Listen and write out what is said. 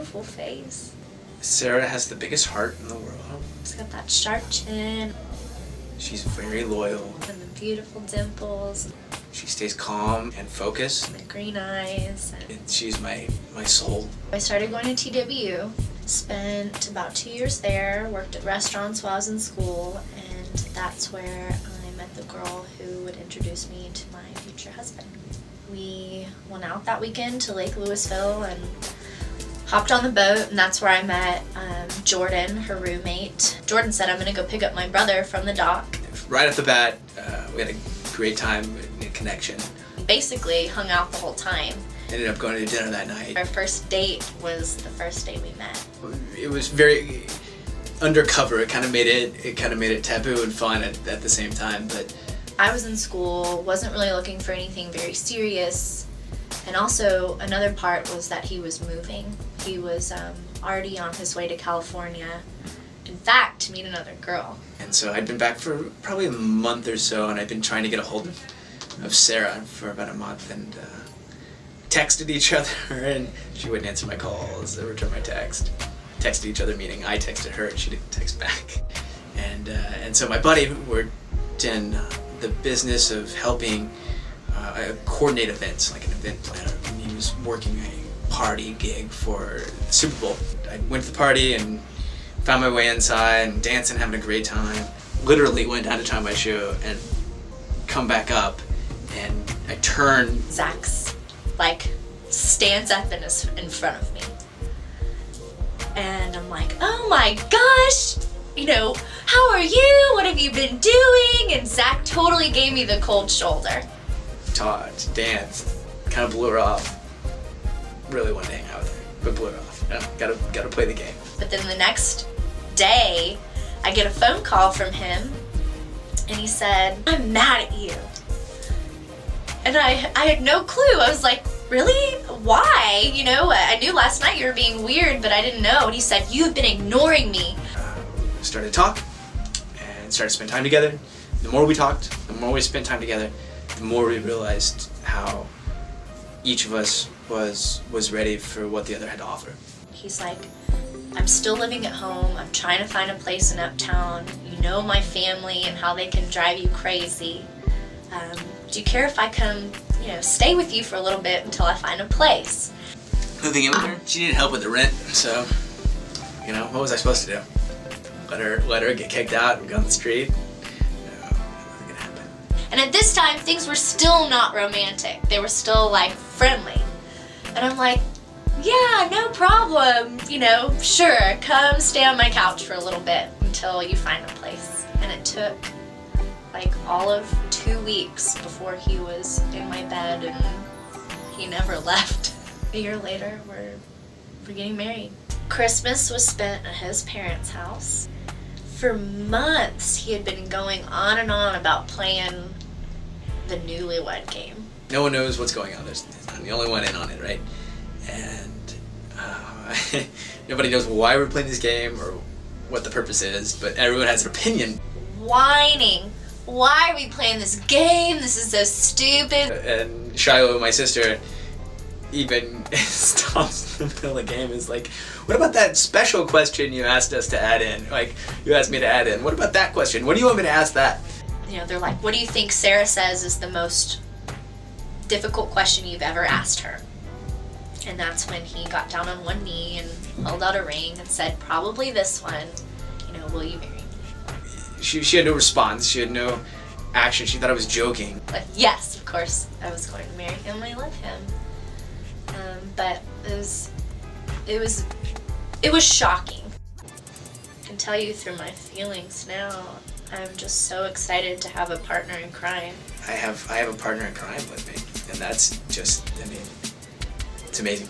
beautiful face. Sarah has the biggest heart in the world. She's got that sharp chin. She's very loyal. And the beautiful dimples. She stays calm and focused. The green eyes. And she's my soul. I started going to TWU, spent about 2 years there, worked at restaurants while I was in school, and that's where I met the girl who would introduce me to my future husband. We went out that weekend to Lake Louisville and hopped on the boat, and that's where I met Jordan, her roommate. Jordan said, I'm gonna go pick up my brother from the dock. Right off the bat, we had a great time and connection. Basically hung out the whole time. Ended up going to dinner that night. Our first date was the first day we met. It was very undercover. It kind of made it taboo and fun at the same time. But I was in school, wasn't really looking for anything very serious, and also another part was that he was moving. He was already on his way to California, in fact, to meet another girl. And so I'd been back for probably a month or so, and I'd been trying to get a hold of Sarah for about a month, and texted each other, and she wouldn't answer my calls or return my text. Texted each other, meaning I texted her and she didn't text back. And so my buddy worked in the business of helping coordinate events, like an event planner. And he was working a party gig for the Super Bowl. I went to the party and found my way inside and dancing, having a great time. Literally went down to time my show and come back up, and I turned. Zach's stands up in front of me. And I'm like, oh my gosh, how are you? What have you been doing? And Zach totally gave me the cold shoulder. Talked, danced, kind of blew her off. Really wanted to hang out with her, but blew her off. Gotta play the game. But then the next day, I get a phone call from him, and he said, I'm mad at you. And I had no clue. I was like, really? Why? I knew last night you were being weird, but I didn't know. And he said, you have been ignoring me. Started to talk and started to spend time together. The more we talked, the more we spent time together, the more we realized how each of us was ready for what the other had to offer. He's like, I'm still living at home. I'm trying to find a place in Uptown. You know my family and how they can drive you crazy. Do you care if I come, stay with you for a little bit until I find a place? Moving in with her, she needed help with the rent, so, what was I supposed to do? Let her get kicked out and go on the street? No, that wasn't gonna happen. And at this time, things were still not romantic. They were still, friendly. And I'm like, yeah, no problem, sure, come stay on my couch for a little bit until you find a place. And it took all of 2 weeks before he was in my bed, and he never left. A year later, we're getting married. Christmas was spent at his parents' house. For months, he had been going on and on about playing the Newlywed Game. No one knows what's going on. I'm the only one in on it, right? And nobody knows why we're playing this game or what the purpose is, but everyone has an opinion. Whining. Why are we playing this game? This is so stupid. And Shiloh, my sister, even stops in the middle of the game. Is like, what about that special question you asked us to add in? You asked me to add in. What about that question? What do you want me to ask that? They're like, what do you think Sarah says is the most difficult question you've ever asked her? And that's when he got down on one knee and held out a ring and said, probably this one, will you marry me? She had no response. She had no action. She thought I was joking. But yes, of course, I was going to marry him. I love him. But it was shocking. I can tell you through my feelings now. I'm just so excited to have a partner in crime. I have a partner in crime with me, and that's just, it's amazing.